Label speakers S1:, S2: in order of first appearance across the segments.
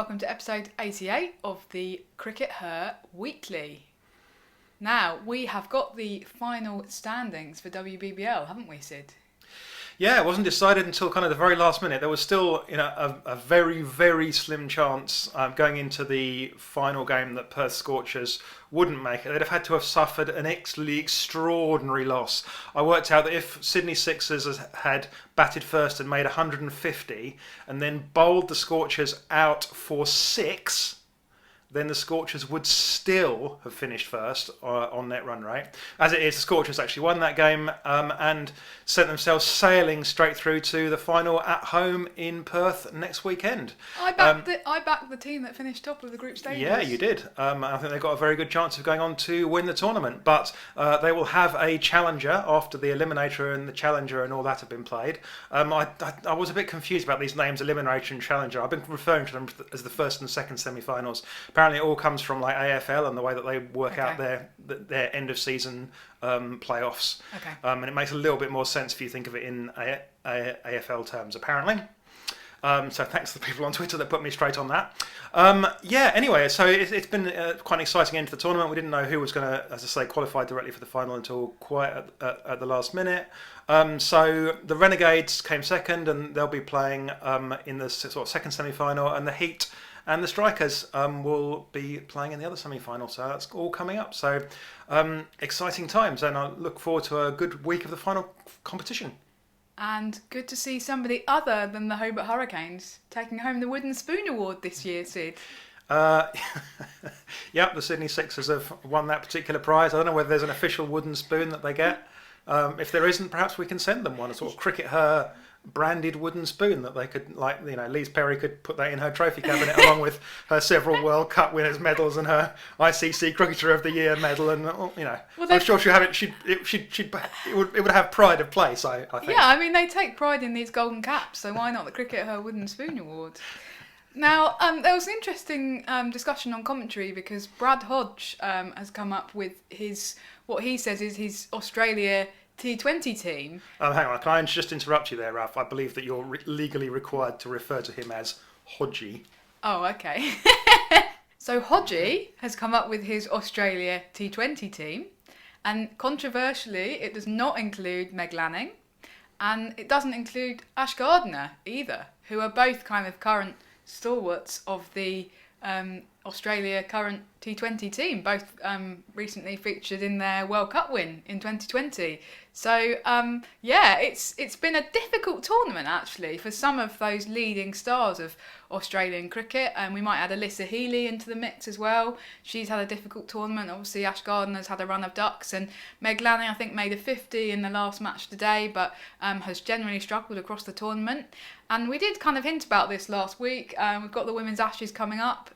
S1: welcome to episode 88 of the CRICKETher Weekly. Now, we have got the final standings for WBBL, haven't we, Sid?
S2: Yeah, it wasn't decided until kind of the very last minute. There was still, a very, very slim chance going into the final game that Perth Scorchers wouldn't make it. They'd have had to have suffered an extraordinary loss. I worked out that if Sydney Sixers had batted first and made 150 and then bowled the Scorchers out for 6, then the Scorchers would still have finished first on net run rate. As it is, the Scorchers actually won that game and sent themselves sailing straight through to the final at home in Perth next weekend.
S1: I backed the team that finished top of the group stages.
S2: Yeah, you did. I think they've got a very good chance of going on to win the tournament. But they will have a challenger after the Eliminator and the Challenger and all that have been played. I was a bit confused about these names, Eliminator and Challenger. I've been referring to them as the first and second semi-finals. Apparently it all comes from like AFL and the way that they work out their end of season playoffs. Okay. And it makes a little bit more sense if you think of it in AFL terms, apparently. So thanks to the people on Twitter that put me straight on that. Anyway, so it's been quite an exciting end to the tournament. We didn't know who was going to, as I say, qualify directly for the final until quite at the last minute. So the Renegades came second and they'll be playing in the sort of second semi-final, and the Heat and the Strikers will be playing in the other semi-final. So that's all coming up. So exciting times, and I look forward to a good week of the final competition.
S1: And good to see somebody other than the Hobart Hurricanes taking home the Wooden Spoon Award this year, Sid.
S2: Yep, the Sydney Sixers have won that particular prize. I don't know whether there's an official wooden spoon that they get. If there isn't, perhaps we can send them one, a sort of CRICKETher branded wooden spoon that they could, Lise Perry could put that in her trophy cabinet along with her several World Cup winners' medals and her ICC Cricketer of the Year medal, and I'm sure she'll have it. It would have pride of place. I think.
S1: Yeah, I mean they take pride in these golden caps, so why not the CRICKETher Wooden Spoon Award? Now, there was an interesting discussion on commentary because Brad Hodge has come up with what he says is his Australia T20 team.
S2: Hang on, can I just interrupt you there, Ralph? I believe that you're legally required to refer to him as Hodgie.
S1: Oh, okay. So Hodgie has come up with his Australia T20 team, and controversially, it does not include Meg Lanning, and it doesn't include Ash Gardner either, who are both kind of current stalwarts of the Australia current T20 team, both recently featured in their World Cup win in 2020. So it's been a difficult tournament actually for some of those leading stars of Australian cricket, and we might add Alyssa Healy into the mix as well. She's had a difficult tournament. Obviously Ash Gardner's had a run of ducks, and Meg Lanning I think made a 50 in the last match today, but has generally struggled across the tournament. And we did kind of hint about this last week. We've got the Women's Ashes coming up.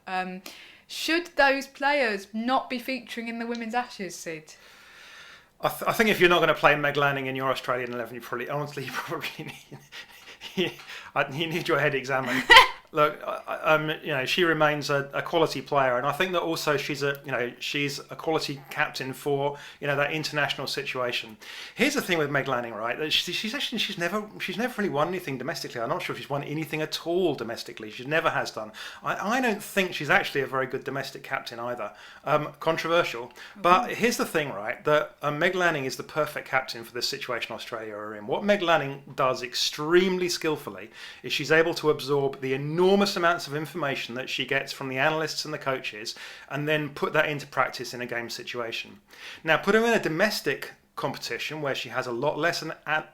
S1: Should those players not be featuring in the Women's Ashes, Sid?
S2: I think if you're not going to play Meg Lanning in your Australian 11, you probably need your head examined. Look, she remains a quality player, and I think that also she's a quality captain for that international situation. Here's the thing with Meg Lanning, right? That she's never really won anything domestically. I'm not sure if she's won anything at all domestically. She never has done. I don't think she's actually a very good domestic captain either. Controversial, but here's the thing, right? That Meg Lanning is the perfect captain for this situation Australia are in. What Meg Lanning does extremely skillfully is she's able to absorb the enormous amounts of information that she gets from the analysts and the coaches and then put that into practice in a game situation. Now, put her in a domestic competition where she has a lot less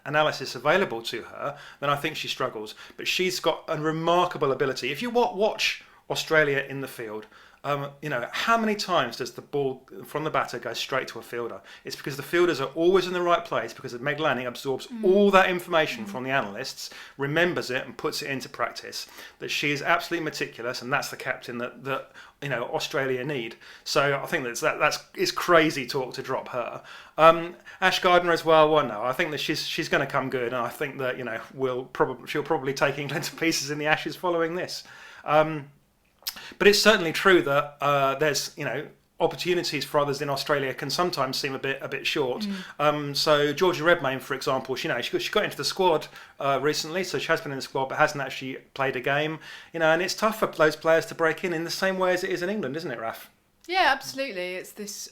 S2: analysis available to her, then I think she struggles. But she's got a remarkable ability. If you watch Australia in the field, how many times does the ball from the batter go straight to a fielder? It's because the fielders are always in the right place, because Meg Lanning absorbs all that information from the analysts, remembers it and puts it into practice. That she is absolutely meticulous, and that's the captain that Australia need. So I think it's crazy talk to drop her. Ash Gardner as well. Well, no, I think that she's going to come good, and I think that she'll probably take England to pieces in the Ashes following this. But it's certainly true that there's opportunities for others in Australia can sometimes seem a bit short. So Georgia Redmayne, for example, she got into the squad recently, so she has been in the squad but hasn't actually played a game. And it's tough for those players to break in the same way as it is in England, isn't it, Raf?
S1: Yeah, absolutely. It's this.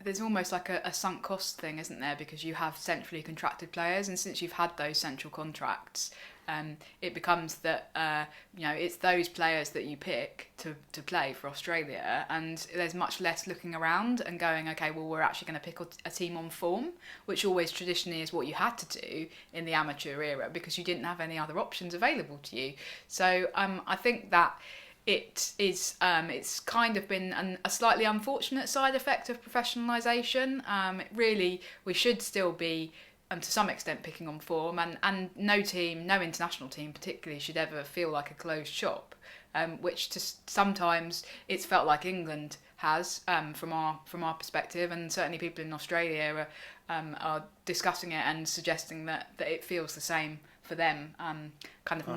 S1: There's almost like a sunk cost thing, isn't there? Because you have centrally contracted players, and since you've had those central contracts, it becomes that it's those players that you pick to play for Australia, and there's much less looking around and going, okay, well, we're actually going to pick a team on form, which always traditionally is what you had to do in the amateur era because you didn't have any other options available to you. So I think that it's kind of been a slightly unfortunate side effect of professionalisation. Really, we should still be, to some extent, picking on form, and no international team particularly, should ever feel like a closed shop, which sometimes it's felt like England has from our perspective, and certainly people in Australia are discussing it and suggesting that it feels the same for them, kind of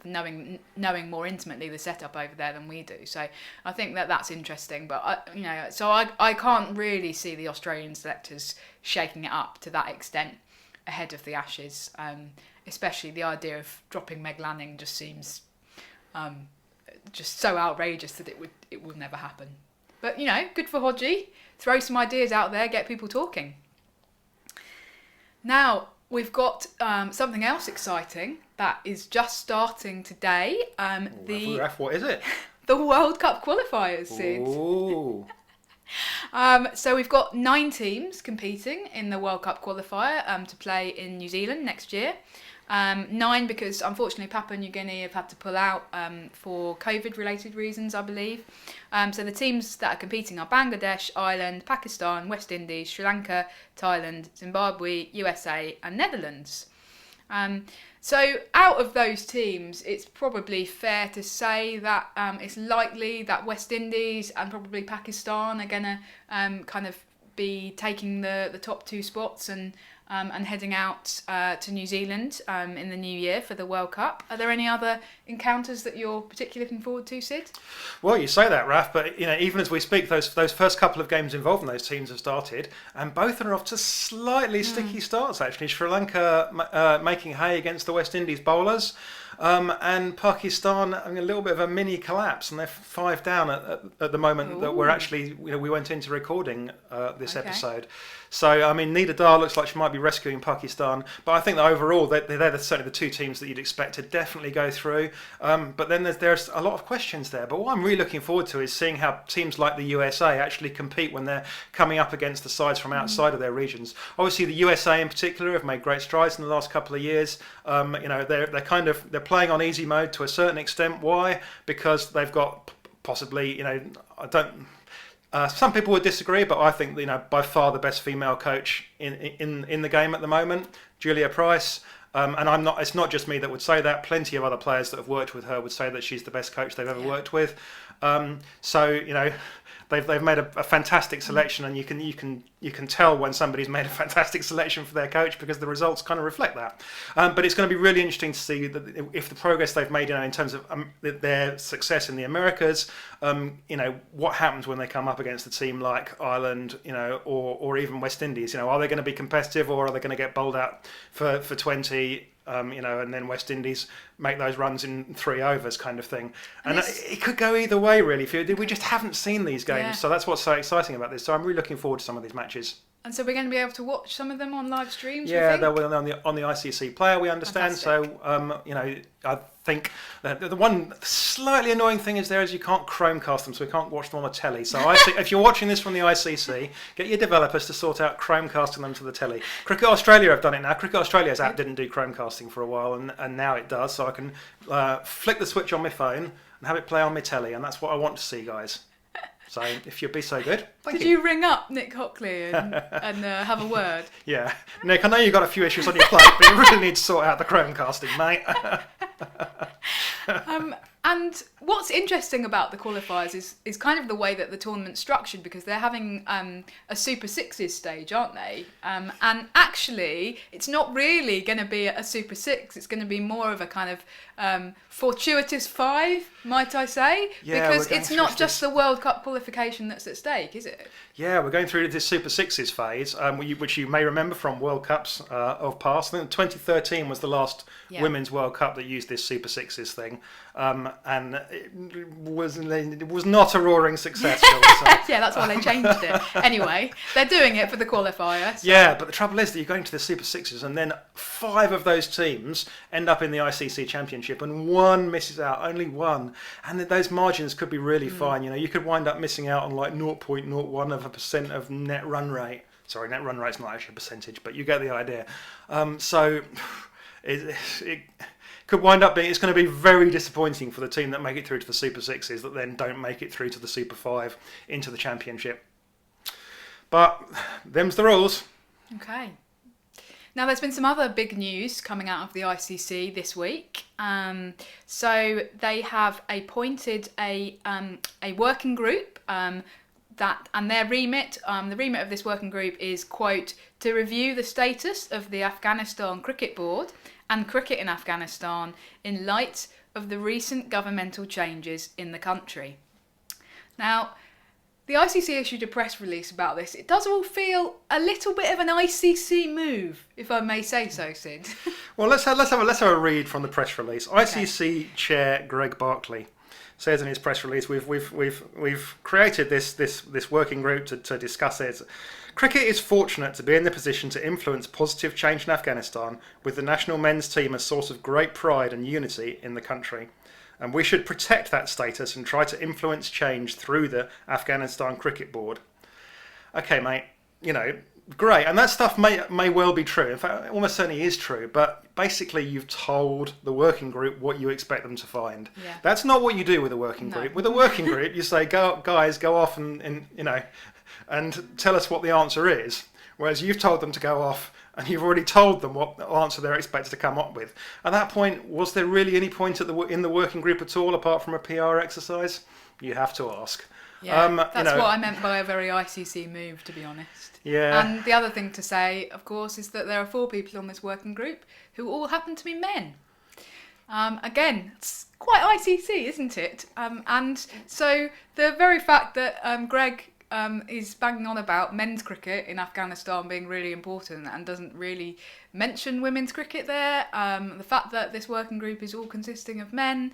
S1: knowing more intimately the setup over there than we do. So I think that's interesting. But I can't really see the Australian selectors shaking it up to that extent ahead of the Ashes. Especially the idea of dropping Meg Lanning just seems just so outrageous that it will never happen. But good for Hodgie. Throw some ideas out there, get people talking. Now, we've got something else exciting that is just starting today.
S2: What is it?
S1: The World Cup Qualifiers, Sid.
S2: Ooh.
S1: So we've got 9 teams competing in the World Cup Qualifier to play in New Zealand next year. 9 because unfortunately Papua New Guinea have had to pull out for COVID-related reasons, I believe. So the teams that are competing are Bangladesh, Ireland, Pakistan, West Indies, Sri Lanka, Thailand, Zimbabwe, USA and Netherlands. So out of those teams, it's probably fair to say that it's likely that West Indies and probably Pakistan are going to kind of be taking the top 2 spots and heading out to New Zealand in the new year for the World Cup. Are there any other encounters that you're particularly looking forward to, Sid?
S2: Well, you say that, Raf, but even as we speak, those first couple of games involving those teams have started, and both are off to slightly sticky starts. Actually, Sri Lanka making hay against the West Indies bowlers. And Pakistan having a little bit of a mini collapse, and they're 5 down at the moment that we're actually, we went into recording this episode. So, Nida Dar looks like she might be rescuing Pakistan, but I think that overall they're certainly the 2 teams that you'd expect to definitely go through. But then there's a lot of questions there. But what I'm really looking forward to is seeing how teams like the USA actually compete when they're coming up against the sides from outside of their regions. Obviously, the USA in particular have made great strides in the last couple of years. They're playing on easy mode to a certain extent. Why? Because they've got possibly, some people would disagree, but I think by far the best female coach in the game at the moment, Julia Price. And it's not just me that would say that. Plenty of other players that have worked with her would say that she's the best coach they've ever worked with. They've made a fantastic selection, and you can tell when somebody's made a fantastic selection for their coach because the results kind of reflect that. But it's going to be really interesting to see if the progress they've made, in terms of their success in the Americas, what happens when they come up against a team like Ireland, or even West Indies. Are they going to be competitive, or are they going to get bowled out for 20? And then West Indies make those runs in 3 overs, kind of thing. And it could go either way, really. We just haven't seen these games, so that's what's so exciting about this. So I'm really looking forward to some of these matches. And
S1: so we're going to be able to watch some of them on live streams.
S2: Yeah, they'll be on the ICC player, we understand. Fantastic. So I think the one slightly annoying thing is you can't Chromecast them, so we can't watch them on the telly. So if you're watching this from the ICC, get your developers to sort out Chromecasting them to the telly. Cricket Australia have done it now. Cricket Australia's app didn't do Chromecasting for a while, and now it does. So I can flick the switch on my phone and have it play on my telly, and that's what I want to see, guys. So if you'd be so good, thank you.
S1: Did you ring up Nick Hockley and have a word? Yeah.
S2: Nick, I know you've got a few issues on your plate, but you really need to sort out the Chromecasting, mate.
S1: And what's interesting about the qualifiers is kind of the way that the tournament's structured, because they're having a Super Sixes stage, aren't they? And actually, it's not really going to be a Super Six. It's going to be more of a kind of fortuitous 5, might I say?
S2: Yeah,
S1: because it's not just the World Cup qualification that's at stake, is it?
S2: Yeah, we're going through this Super Sixes phase, which you may remember from World Cups of past. I think 2013 was the last Women's World Cup that used this Super Sixes thing, and it was not a roaring success. Shall we say.
S1: Yeah, that's why they changed it. Anyway, they're doing it for the qualifier. So.
S2: Yeah, but the trouble is that you're going to the Super Sixes, and then 5 of those teams end up in the ICC Championship, and 1 misses out, only 1, and those margins could be really fine. You know, you could wind up missing out on like 0.01% of net run rate. Sorry, net run rate's not actually a percentage, but you get the idea. So it could wind up being, it's going to be very disappointing for the team that make it through to the Super Sixes that then don't make it through to the Super 5 into the Championship. But them's the rules.
S1: Okay. Now, there's been some other big news coming out of the ICC this week. So they have appointed a working group and their remit, the remit of this working group is, quote, to review the status of the Afghanistan Cricket Board and cricket in Afghanistan in light of the recent governmental changes in the country. Now, the ICC issued a press release about this. It does all feel a little bit of an ICC move, if I may say so, Sid.
S2: Well, let's have a read from the press release. Okay. ICC Chair Greg Barclay says in his press release, we've created this working group to discuss it. Cricket is fortunate to be in the position to influence positive change in Afghanistan, with the national men's team a source of great pride and unity in the country. And we should protect that status and try to influence change through the Afghanistan Cricket Board. Okay, mate, you know, great. And that stuff may well be true. In fact, it almost certainly is true. But basically, you've told the working group what you expect them to find. Yeah. That's not what you do with a working group. With a working group, you say, go off and you know, and tell us what the answer is. Whereas you've told them to go off, and you've already told them what answer they're expected to come up with. At that point, was there really any point in the working group at all, apart from a PR exercise? You have to ask.
S1: Yeah, that's what I meant by a very ICC move, to be honest.
S2: Yeah.
S1: And the other thing to say, of course, is that there are 4 people on this working group who all happen to be men. Again, it's quite ICC, isn't it? And so the very fact that Greg is banging on about men's cricket in Afghanistan being really important and doesn't really mention women's cricket there. The fact that this working group is all consisting of men,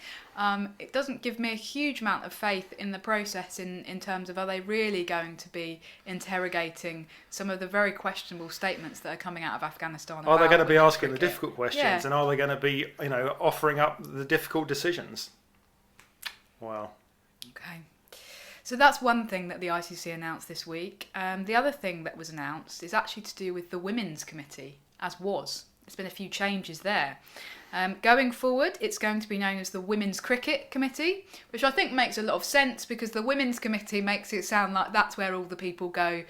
S1: it doesn't give me a huge amount of faith in the process in terms of, are they really going to be interrogating some of the very questionable statements that are coming out of Afghanistan?
S2: Are they going to be asking
S1: cricket?
S2: The difficult questions, and are they going to be, you know, offering up the difficult decisions? Wow.
S1: Okay. So that's one thing that the ICC announced this week. The other thing that was announced is actually to do with the Women's Committee, There's been a few changes there. Going forward, it's going to be known as the Women's Cricket Committee, which I think makes a lot of sense, because the Women's Committee makes it sound like that's where all the people go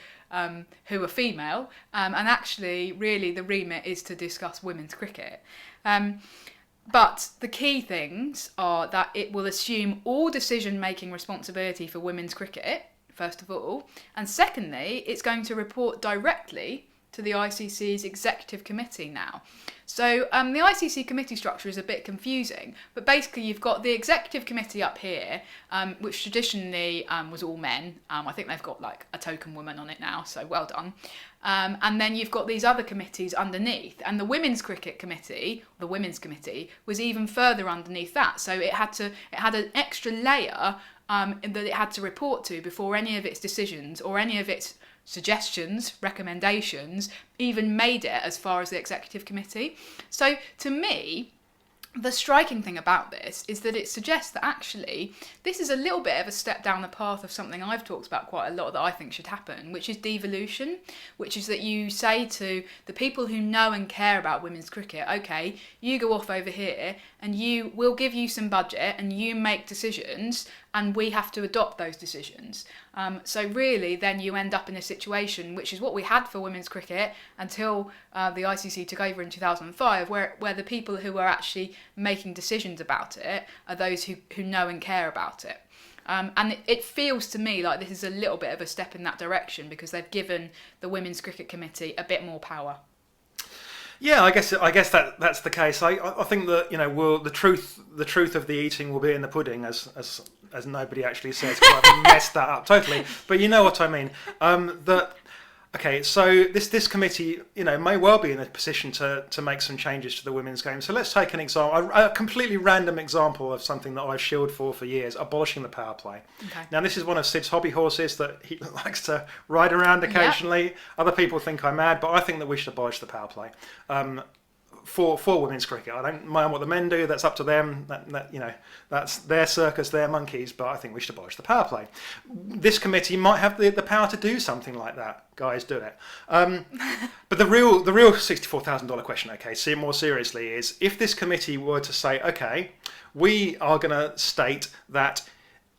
S1: who are female, and actually, really, the remit is to discuss women's cricket. But the key things are that it will assume all decision-making responsibility for women's cricket, first of all, and secondly, it's going to report directly to the ICC's executive committee now. So the Icc Committee Structure is a bit confusing, but basically you've got the executive committee up here, which traditionally was all men. I think they've got like a token woman on it now, so well done. And then you've got these other committees underneath, and the Women's Cricket Committee, the Women's Committee, was even further underneath that. So it had an extra layer that it had to report to before any of its decisions or any of its suggestions, recommendations, even made it as far as the executive committee. So to me, the striking thing about this is that it suggests that actually this is a little bit of a step down the path of something I've talked about quite a lot that I think should happen, which is devolution, which is that you say to the people who know and care about women's cricket, okay, you go off over here and we'll give you some budget and you make decisions and we have to adopt those decisions. So really, then you end up in a situation, which is what we had for women's cricket until the ICC took over in 2005, where the people who are actually making decisions about it are those who know and care about it. And it feels to me like this is a little bit of a step in that direction, because they've given the Women's Cricket Committee a bit more power.
S2: Yeah, I guess that's the case. I think that the truth of the eating will be in the pudding, as nobody actually says, because I've messed that up totally. But you know what I mean. Okay, so this committee, may well be in a position to make some changes to the women's game. So let's take an example, a completely random example of something that I've shielded for years: abolishing the power play. Okay. Now, this is one of Sid's hobby horses that he likes to ride around occasionally. Yep. Other people think I'm mad, but I think that we should abolish the power play. For women's cricket, I don't mind what the men do. That's up to them. That's their circus, their monkeys. But I think we should abolish the power play. This committee might have the power to do something like that. Guys, do it. But the real $64,000 question, okay, see it more seriously, is if this committee were to say, okay, we are going to state that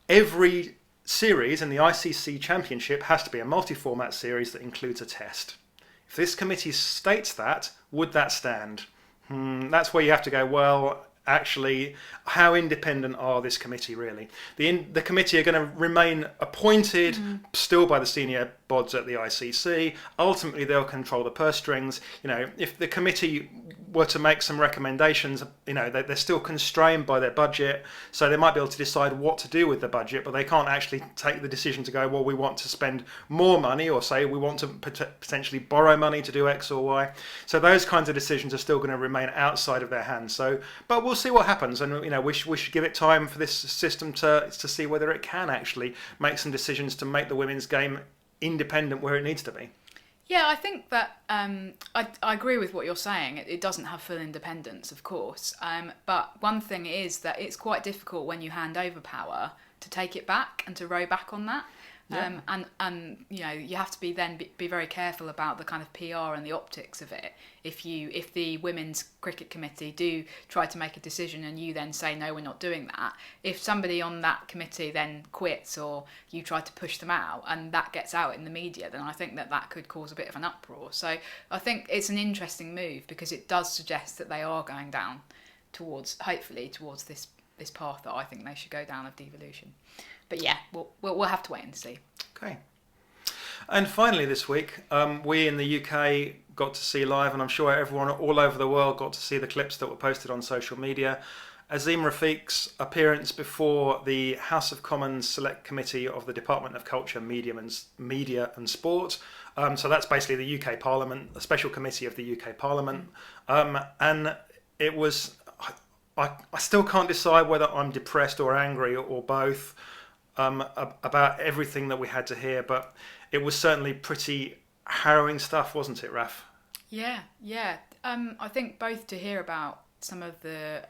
S2: every series in the ICC Championship has to be a multi-format series that includes a test. If this committee states that, would that stand? That's where you have to go, well, actually, how independent are this committee really? The committee are going to remain appointed still by the senior bods at the ICC. Ultimately, they'll control the purse strings. If the committee were to make some recommendations, they're still constrained by their budget, so they might be able to decide what to do with the budget, but they can't actually take the decision to go, well, we want to spend more money, or say we want to potentially borrow money to do X or Y. So those kinds of decisions are still going to remain outside of their hands. But we'll see what happens, and we should give it time for this system to see whether it can actually make some decisions to make the women's game independent where it needs to be.
S1: Yeah, I think that I agree with what you're saying. It doesn't have full independence, of course, but one thing is that it's quite difficult when you hand over power to take it back and to row back on that. Yeah. And you have to be very careful about the kind of PR and the optics of it. If the Women's Cricket Committee do try to make a decision and you then say no, we're not doing that, if somebody on that committee then quits or you try to push them out and that gets out in the media, then I think that could cause a bit of an uproar. So I think it's an interesting move, because it does suggest that they are going down towards this path that I think they should go down of devolution. But yeah, we'll have to wait and see.
S2: Okay. And finally this week, we in the UK got to see live, and I'm sure everyone all over the world got to see the clips that were posted on social media, Azeem Rafiq's appearance before the House of Commons Select Committee of the Department of Culture, Media and Sport. So that's basically the UK Parliament, a special committee of the UK Parliament. And it was, I still can't decide whether I'm depressed or angry or both. About everything that we had to hear, but it was certainly pretty harrowing stuff, wasn't it, Raf?
S1: Yeah. I think both to hear about some of the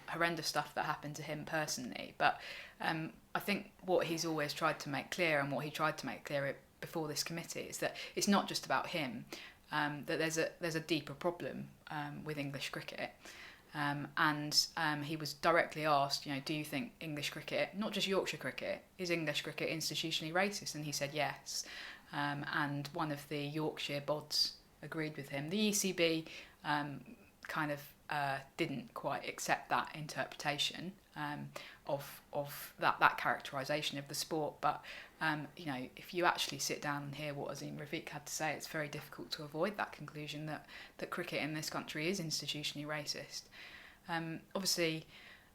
S1: horrendous stuff that happened to him personally, but I think what he's always tried to make clear, and what he tried to make clear before this committee, is that it's not just about him, that there's a deeper problem with English cricket. He was directly asked, do you think English cricket, not just Yorkshire cricket, is English cricket institutionally racist? And he said yes. And one of the Yorkshire bods agreed with him. The ECB kind of didn't quite accept that interpretation of that characterisation of the sport. But if you actually sit down and hear what Azeem Rafiq had to say, it's very difficult to avoid that conclusion that cricket in this country is institutionally racist. Obviously,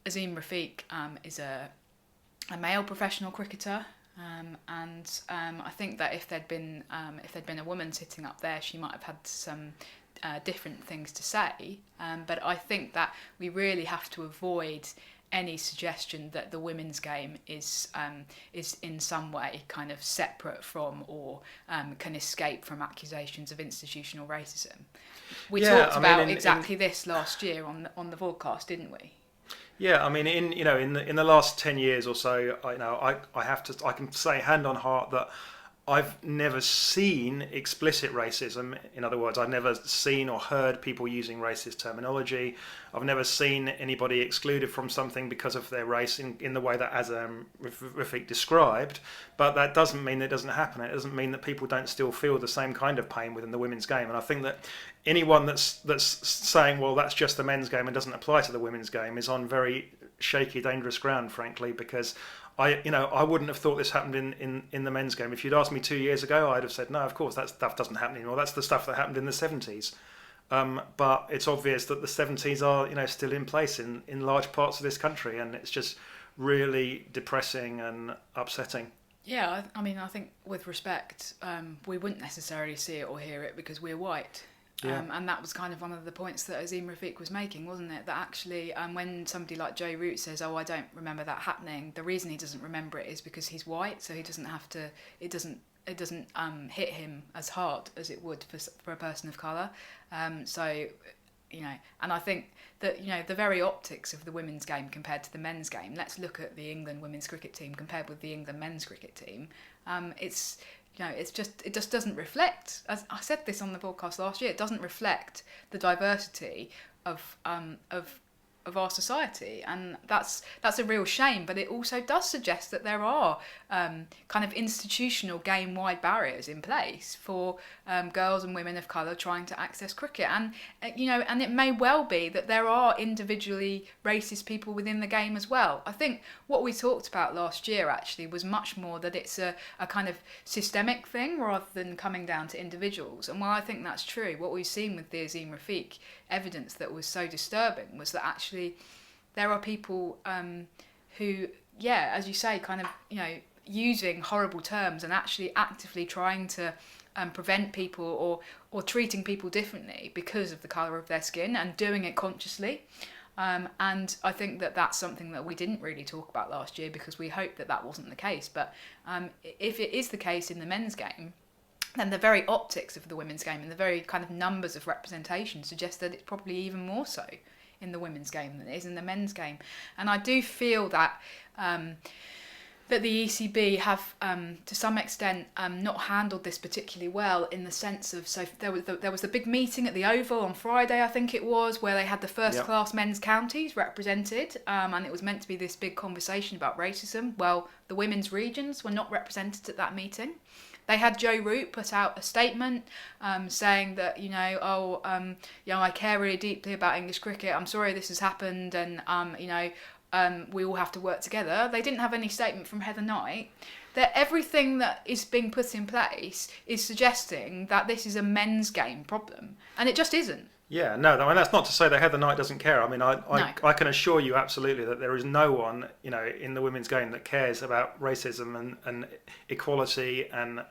S1: Azeem Rafiq is a male professional cricketer, and I think that if there'd been a woman sitting up there, she might have had some different things to say. But I think that we really have to avoid any suggestion that the women's game is in some way kind of separate from or can escape from accusations of institutional racism. We talked about exactly this last year on the broadcast, didn't we?
S2: Yeah, I mean, in the last 10 years or so, I can say hand on heart that I've never seen explicit racism. In other words, I've never seen or heard people using racist terminology. I've never seen anybody excluded from something because of their race in the way that Azeem Rafiq described. But that doesn't mean it doesn't happen. It doesn't mean that people don't still feel the same kind of pain within the women's game. And I think that anyone that's saying, well, that's just the men's game and doesn't apply to the women's game is on very shaky, dangerous ground, frankly, because I wouldn't have thought this happened in the men's game. If you'd asked me 2 years ago, I'd have said, no, of course, that stuff doesn't happen anymore. That's the stuff that happened in the 70s. But it's obvious that the 70s are, still in place in large parts of this country, and it's just really depressing and upsetting.
S1: Yeah, I think with respect, we wouldn't necessarily see it or hear it because we're white.
S2: Yeah.
S1: And that was kind of one of the points that Azeem Rafiq was making, wasn't it? That actually, when somebody like Joe Root says, "Oh, I don't remember that happening," the reason he doesn't remember it is because he's white, so he doesn't have to. It doesn't hit him as hard as it would for a person of colour. And I think that the very optics of the women's game compared to the men's game. Let's look at the England women's cricket team compared with the England men's cricket team. It just doesn't reflect, as I said this on the podcast last year, it doesn't reflect the diversity of our society, and that's a real shame. But it also does suggest that there are kind of institutional game-wide barriers in place for girls and women of colour trying to access cricket, and it may well be that there are individually racist people within the game as well. I think what we talked about last year actually was much more that it's a kind of systemic thing rather than coming down to individuals. And while I think that's true, what we've seen with the Azeem Rafiq evidence that was so disturbing was that actually there are people who, as you say, kind of, using horrible terms and actually actively trying to prevent people or treating people differently because of the colour of their skin, and doing it consciously. And I think that that's something that we didn't really talk about last year because we hoped that wasn't the case. But if it is the case in the men's game, then the very optics of the women's game and the very kind of numbers of representation suggest that it's probably even more so in the women's game than it is in the men's game. And I do feel that that the ECB have, to some extent, not handled this particularly well, in the sense of, so there was the big meeting at the Oval on Friday, I think it was, where they had the first-class men's counties represented, and it was meant to be this big conversation about racism. Well, the women's regions were not represented at that meeting. They had Joe Root put out a statement saying that, I care really deeply about English cricket. I'm sorry this has happened, and, we all have to work together. They didn't have any statement from Heather Knight. That everything that is being put in place is suggesting that this is a men's game problem, and it just isn't.
S2: Yeah, no, I mean, that's not to say that Heather Knight doesn't care. I mean, I can assure you absolutely that there is no one, in the women's game that cares about racism and equality and,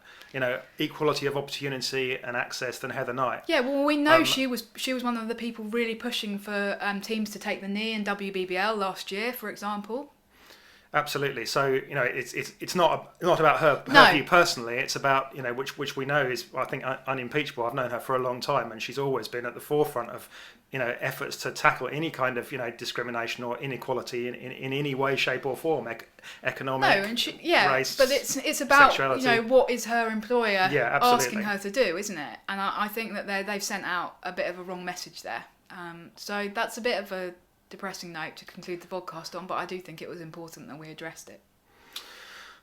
S2: equality of opportunity and access than Heather Knight.
S1: Yeah, well, we know she was one of the people really pushing for teams to take the knee in WBBL last year, for example.
S2: Absolutely. So it's not about her view personally. It's about which we know is, I think, unimpeachable. I've known her for a long time, and she's always been at the forefront of efforts to tackle any kind of discrimination or inequality in any way, shape, or form, economic, race.
S1: But it's about
S2: sexuality.
S1: What is her employer
S2: asking
S1: her to do, isn't it? And I think that they've sent out a bit of a wrong message there. So that's a bit of a depressing note to conclude the podcast on, but I do think it was important that we addressed it.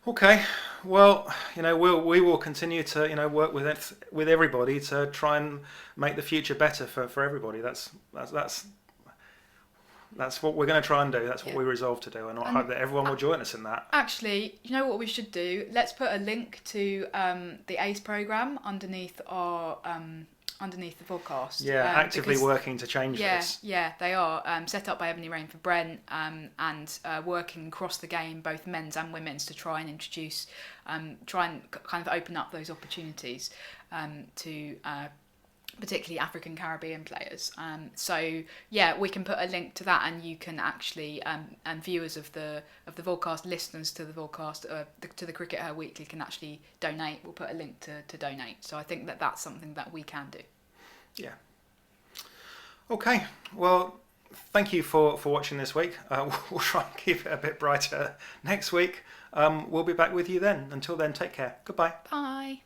S2: Okay, well, we will continue to work with everybody to try and make the future better for everybody. That's what we're going to try and do. That's what we resolve to do, and I hope that everyone will join us in that.
S1: Actually, you know what we should do? Let's put a link to the ACE programme underneath the podcast.
S2: Yeah, actively working to change this. Yeah,
S1: they are. Set up by Ebony Rain for Brent, and working across the game, both men's and women's, to try and introduce, try and kind of open up those opportunities to particularly African Caribbean players. We can put a link to that, and you can actually, and viewers of the Volcast, listeners to the Volcast, to the CRICKETher Weekly, can actually donate. We'll put a link to donate. So I think that that's something that we can do.
S2: Yeah. Okay. Well, thank you for watching this week. We'll try and keep it a bit brighter next week. We'll be back with you then. Until then, take care. Goodbye.
S1: Bye.